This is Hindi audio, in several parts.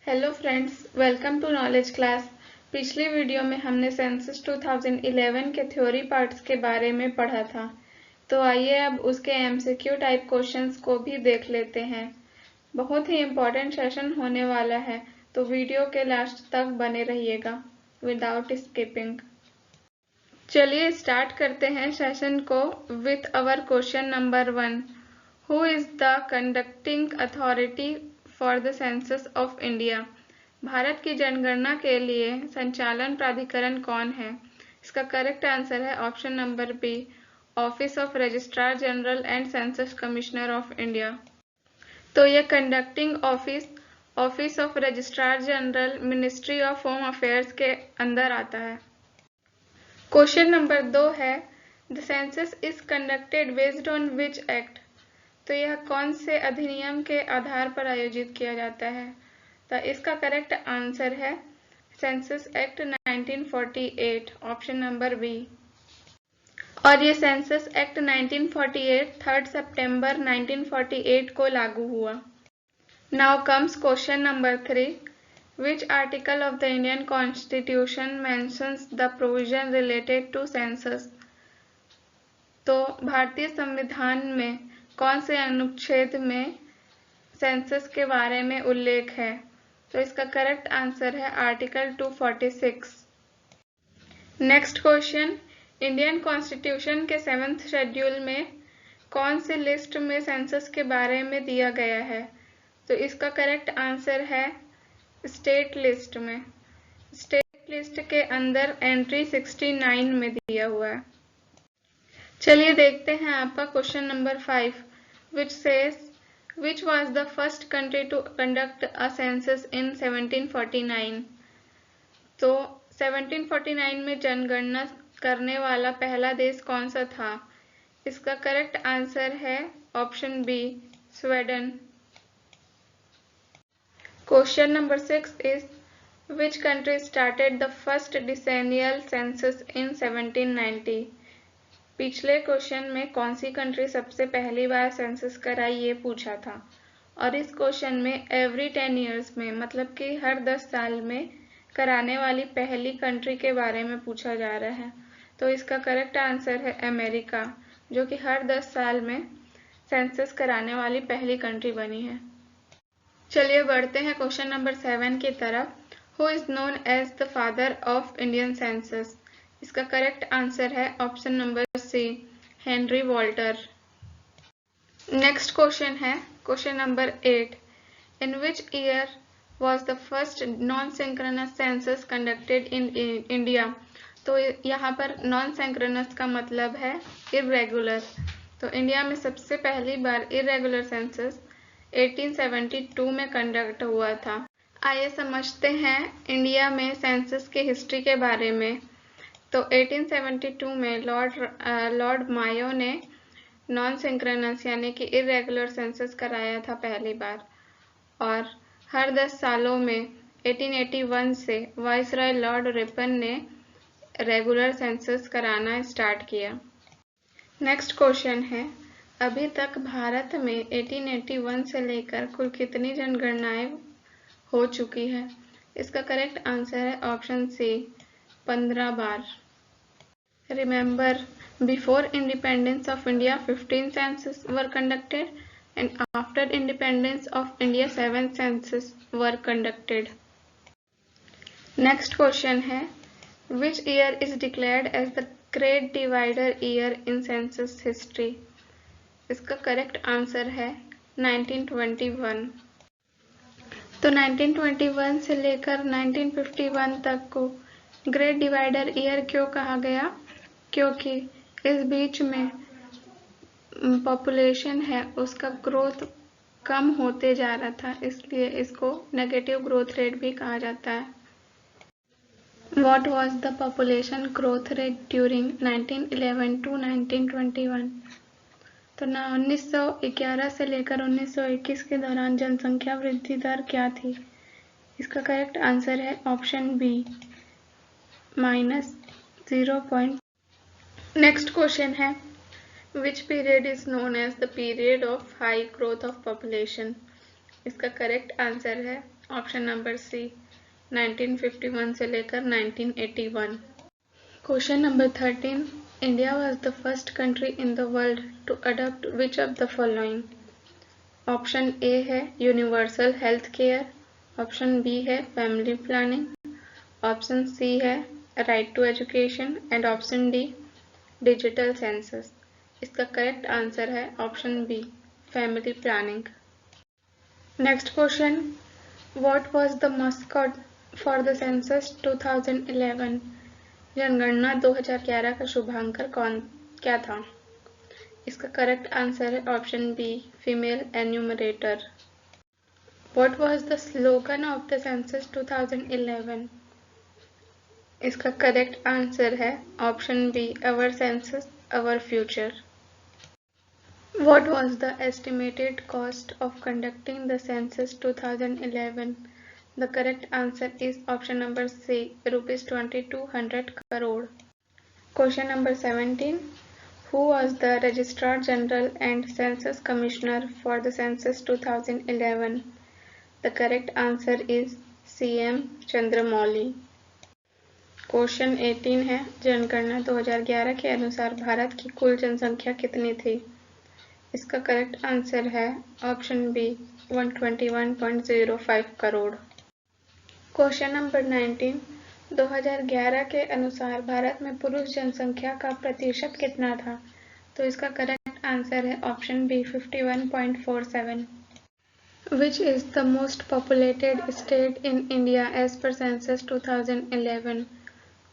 Hello friends, welcome to knowledge class. पिछली वीडियो में हमने सेंसस 2011 के थ्योरी पार्ट्स के बारे में पढ़ा था, तो आइए अब उसके एमसीक्यू टाइप क्वेश्चंस को भी देख लेते हैं। बहुत ही इम्पोर्टेंट सेशन होने वाला है, तो वीडियो के लास्ट तक बने रहिएगा विदाउट स्किपिंग। चलिए स्टार्ट करते हैं सेशन को with our question number 1। Who is the conducting authority for the census of India? Bharat की जनगणना के लिए संचालन प्राधिकरण कौन है? इसका करेक्ट आंसर है option number B, office of registrar general and census commissioner of India. तो ये conducting office of registrar general ministry of home affairs के अंदर आता है। क्वेश्चन नंबर 2 है, the census is conducted based on which act? तो यह कौन से अधिनियम के आधार पर आयोजित किया जाता है? तो इसका करेक्ट आंसर है census act 1948, option number B. और ये सेंसस एक्ट 1948 3 सितंबर 1948 को लागू हुआ। Now comes question number 3, which article of the Indian Constitution mentions the provision related to census? तो भारतीय संविधान में कौन से अनुच्छेद में सेंसस के बारे में उल्लेख है? तो इसका करेक्ट आंसर है article 246। Next question, Indian constitution के 7th शेड्यूल में कौन से लिस्ट में सेंसस के बारे में दिया गया है? तो इसका करेक्ट आंसर है स्टेट लिस्ट में। स्टेट लिस्ट के अंदर एंट्री 69 में दिया हुआ है। चलिए देखते हैं आपका question number 5, which says which was the first country to conduct a census in 1749? तो 1749 में जनगणना करने वाला पहला देश कौन सा था? इसका करेक्ट आंसर है option B, Sweden. Question number 6 is, which country started the first decennial census in 1790? पिछले क्वेश्चन में कौन सी कंट्री सबसे पहली बार सेंसस कराई ये पूछा था, और इस क्वेश्चन में एवरी 10 ईयर्स में मतलब कि हर 10 साल में कराने वाली पहली कंट्री के बारे में पूछा जा रहा है। तो इसका करेक्ट आंसर है अमेरिका, जो कि हर 10 साल में सेंसस कराने वाली पहली कंट्री बनी है। चलिए बढ़ते हैं क्वेश्चन नंबर 7 की तरफ। Who is known as the father of Indian census? इसका करेक्ट आंसर है option number C, Henry Walter. Next question है question number 8, in which year was the first non synchronous census conducted in India? तो यहाँ पर नॉन सिंक्रोनस का मतलब है इरेगुलर। तो इंडिया में सबसे पहली बार इरेगुलर सेंसस 1872 में कंडक्ट हुआ था। आइए समझते हैं इंडिया में सेंसस की हिस्ट्री के बारे में। तो 1872 में लॉर्ड मायो ने नॉन सिंक्रोनस यानी कि इरेगुलर सेंसस कराया था पहली बार, और हर 10 सालों में 1881 से वाइसरॉय लॉर्ड रिपन ने रेगुलर सेंसस कराना स्टार्ट किया। नेक्स्ट क्वेश्चन है, अभी तक भारत में 1881 से लेकर कुल कितनी जनगणनाएं हो चुकी है? इसका करेक्ट आंसर है ऑप्शन सी, 15 बार। Remember, before independence of India 15 census were conducted and after independence of India 7 census were conducted. Next question है, which year is declared as the great divider year in census history? इसका करेक्ट आंसर है 1921। तो 1921 से लेकर 1951 तक को ग्रेट डिवाइडर ईयर क्यों कहा गया? क्योंकि इस बीच में पॉपुलेशन है उसका ग्रोथ कम होते जा रहा था, इसलिए इसको नेगेटिव ग्रोथ रेट भी कहा जाता है। What was the population growth rate during 1911 to 1921? तो 1911 से लेकर 1921 के दौरान जनसंख्या वृद्धि दर क्या थी? इसका करेक्ट आंसर है ऑप्शन बी, -0. नेक्स्ट क्वेश्चन है, which period is known as the period of high growth of population? इसका करेक्ट आंसर है ऑप्शन नंबर सी 1951 से लेकर 1981। Question number 13, India was the first country in the world to adopt which of the following. Option A है universal health care, option B है फैमिली प्लानिंग, ऑप्शन सी है right to education and option D digital census. इसका करेक्ट आंसर है option B family planning. Next question, what was the mascot for the census 2011। जनगणना 2011 का शुभांकर क्या था? इसका करेक्ट आंसर है option B female enumerator. What was the slogan of the census 2011। इसका करेक्ट आंसर है option B our census our future. What was the estimated cost of conducting the census 2011? The correct answer is option number C, rupees 2200 crore. Question number 17. Who was the Registrar General and Census Commissioner for the census 2011? The correct answer is CM Chandramouli. Question 18 है, जनगणना 2011 के अनुसार भारत की कुल जनसंख्या कितनी थी? इसका करेक्ट आंसर है option B 121.05 crore. Question number 19, 2011 के अनुसार भारत में पुरुष जनसंख्या का प्रतिशत कितना था? तो इसका करेक्ट आंसर है option B 51.47। Which is the most populated state in India as per census 2011?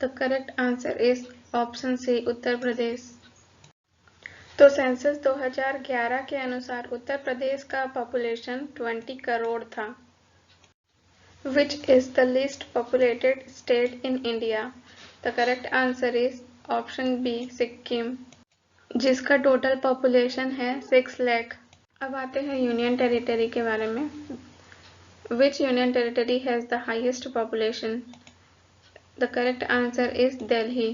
The correct answer is option C Uttar Pradesh. तो सेंसस 2011 के अनुसार उत्तर प्रदेश का पॉपुलेशन 20 करोड़ था। Which is the least populated state in India? The correct answer is option B Sikkim, जिसका टोटल पॉपुलेशन है 6 लाख। अब आते हैं यूनियन टेरिटरी के बारे में। Which union territory has the highest population? The correct answer is Delhi.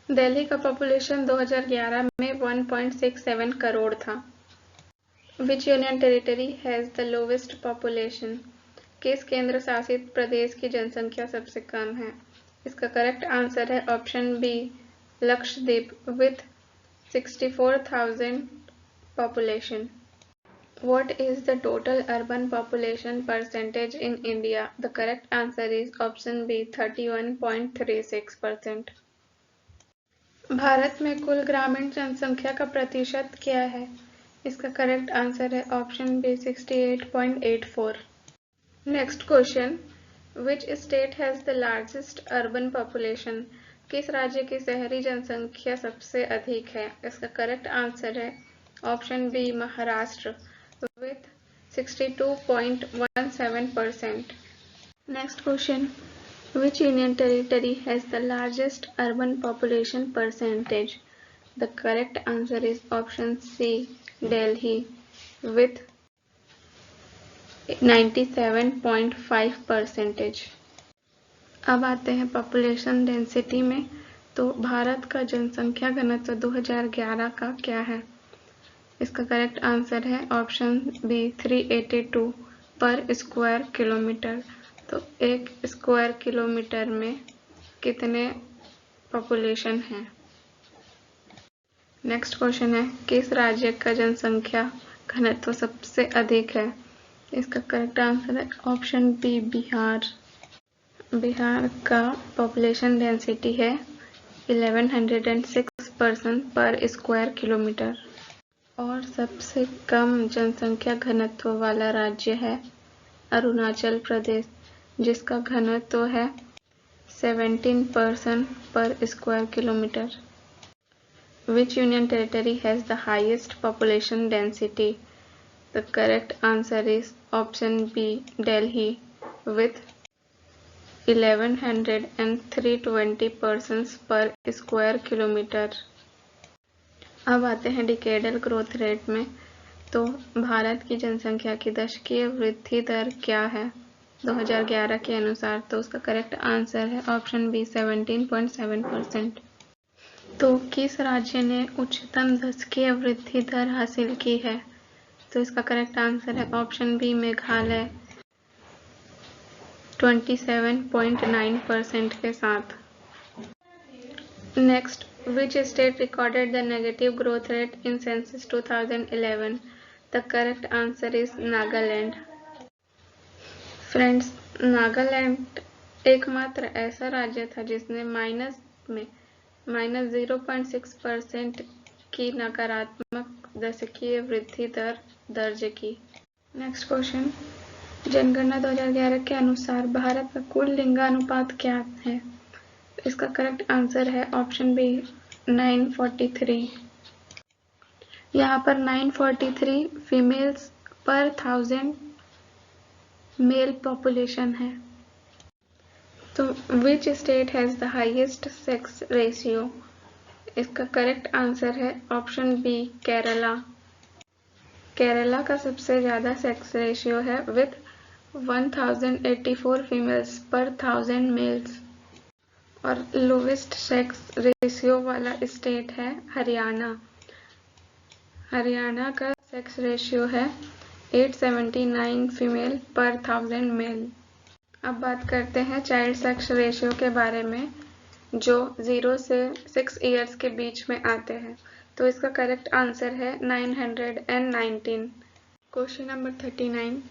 Delhi का पॉपुलेशन 2011 में 1.67 करोड़ था। Which union territory has the lowest population? किस केंद्र शासित प्रदेश की जनसंख्या सबसे कम है? इसका करेक्ट आंसर है option B Lakshadweep with 64,000 population. What is the total urban population percentage in India? The correct answer is option B 31.36%. भारत में कुल ग्रामीण जनसंख्या का प्रतिशत क्या है? इसका करेक्ट आंसर है option B 68.84। Next question, which state has the largest urban population? किस राज्य की शहरी जनसंख्या सबसे अधिक है? इसका करेक्ट आंसर है option B Maharashtra with 62.17%। Next question, Which union territory has the largest urban population percentage? The correct answer is option C, Delhi, with 97.5%. अब आते हैं पॉपुलेशन डेंसिटी में। तो भारत का जनसंख्या घनत्व 2011 का क्या है? इसका करेक्ट आंसर है ऑप्शन बी 382 पर स्क्वायर किलोमीटर। तो 1 स्क्वायर किलोमीटर में कितने पॉपुलेशन है? नेक्स्ट क्वेश्चन है, किस राज्य का जनसंख्या घनत्व सबसे अधिक है? इसका करेक्ट आंसर है ऑप्शन बी बिहार। बिहार का पॉपुलेशन डेंसिटी है 1106 पर्सन पर स्क्वायर किलोमीटर। और सबसे कम जनसंख्या घनत्व वाला राज्य है अरुणाचल प्रदेश, जिसका घनत्व है 17% पर square kilometre. Which union territory has the highest population density? The correct answer is option B Delhi with 1103 persons per square kilometer। अब आते हैं डिकेडल ग्रोथ रेट में। तो भारत की जनसंख्या की दशकीय वृद्धि दर क्या है 2011 के अनुसार? तो उसका करेक्ट आंसर है ऑप्शन बी 17.7%। तो किस राज्य ने उच्चतम दशकीय वृद्धि दर हासिल की है? तो इसका करेक्ट आंसर है ऑप्शन बी मेघालय 27.9% के साथ। Next, which state recorded the negative growth rate in census 2011? The correct answer is Nagaland. Friends, Nagaland एकमात्र ऐसा राज्य था जिसने -0.6% की नकारात्मक दशकीय वृद्धि दर दर्ज की। नेक्स्ट क्वेश्चन, जनगणना 2011 के अनुसार भारत का कुल लिंगानुपात क्या है? इसका करेक्ट आंसर है ऑप्शन बी 943। यहाँ पर 943 फीमेल्स पर 1000 मेल पॉपुलेशन है। तो विच state has the highest sex ratio? इसका करेक्ट आंसर है ऑप्शन बी केरला। केरला का सबसे ज्यादा सेक्स रेशियो है विथ 1084 फीमेल्स पर 1000 मेल्स। और लोवेस्ट सेक्स रेशियो वाला स्टेट है हरियाणा। हरियाणा का सेक्स रेशियो है 879 फीमेल पर 1000 मेल। अब बात करते हैं चाइल्ड सेक्स रेशियो के बारे में, जो 0 से 6 इयर्स के बीच में आते हैं। तो इसका करेक्ट आंसर है 919। Question number 39,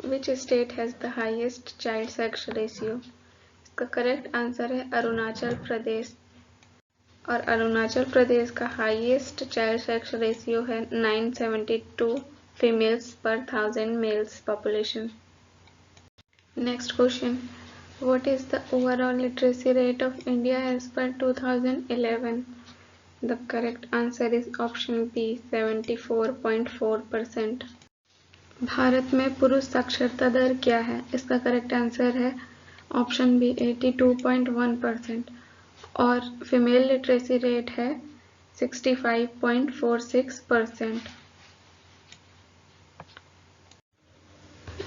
which state has the highest child sex ratio? इसका करेक्ट आंसर है अरुणाचल प्रदेश। और अरुणाचल प्रदेश का हाईएस्ट चाइल्ड सेक्स रेशियो है 972 फीमेल्स पर 1000 males population. Next question, what is the overall literacy rate of India as per 2011? The correct answer is option B 74.4%। Bharat में पुरुष साक्षरता दर क्या है? इसका करेक्ट आंसर है ऑप्शन बी 82.1% और फीमेल लिटरेसी रेट है 65.46%।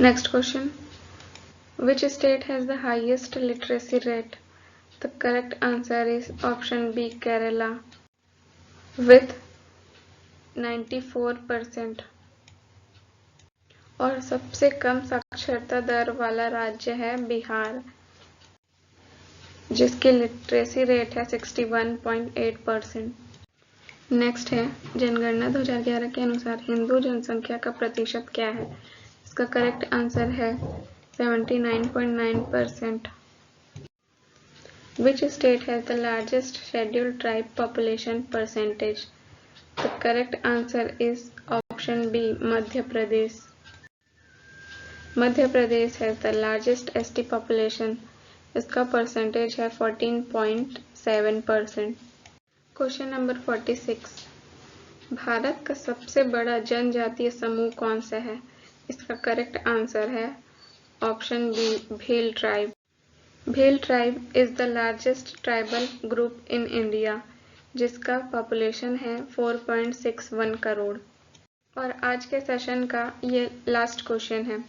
Next question, which state has the highest literacy rate? The correct answer is option B Kerala with 94%। और सबसे कम साक्षरता दर वाला राज्य है बिहार, जिसकी लिटरेसी रेट है 61.8%। नेक्स्ट है, जनगणना 2011 के अनुसार हिंदू जनसंख्या का प्रतिशत क्या है? इसका करेक्ट आंसर है 79.9%। Which state has the largest scheduled tribe population percentage? The correct answer is option B Madhya Pradesh. Madhya Pradesh has the largest ST population. इसका परसेंटेज है 14.7%। क्वेश्चन नंबर 46, भारत का सबसे बड़ा जनजातीय समूह कौन सा है? इसका करेक्ट आंसर है option B Bhil tribe. Bhil tribe is the largest tribal group in India, जिसका पॉपुलेशन है 4.61 करोड़। और आज के सेशन का ये लास्ट क्वेश्चन है,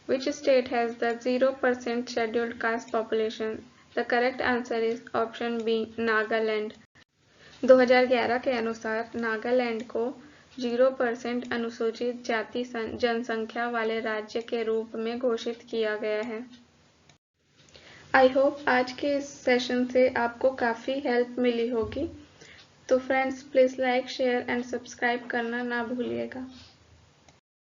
which state has the 0% scheduled caste population? The correct answer is option B Nagaland. 2011 के अनुसार नागालैंड को 0% अनुसूचित जाति जनसंख्या वाले राज्य के रूप में घोषित किया गया है। आई होप आज के इस सेशन से आपको काफ़ी हेल्प मिली होगी। तो friends, please like, share and subscribe करना ना भूलिएगा।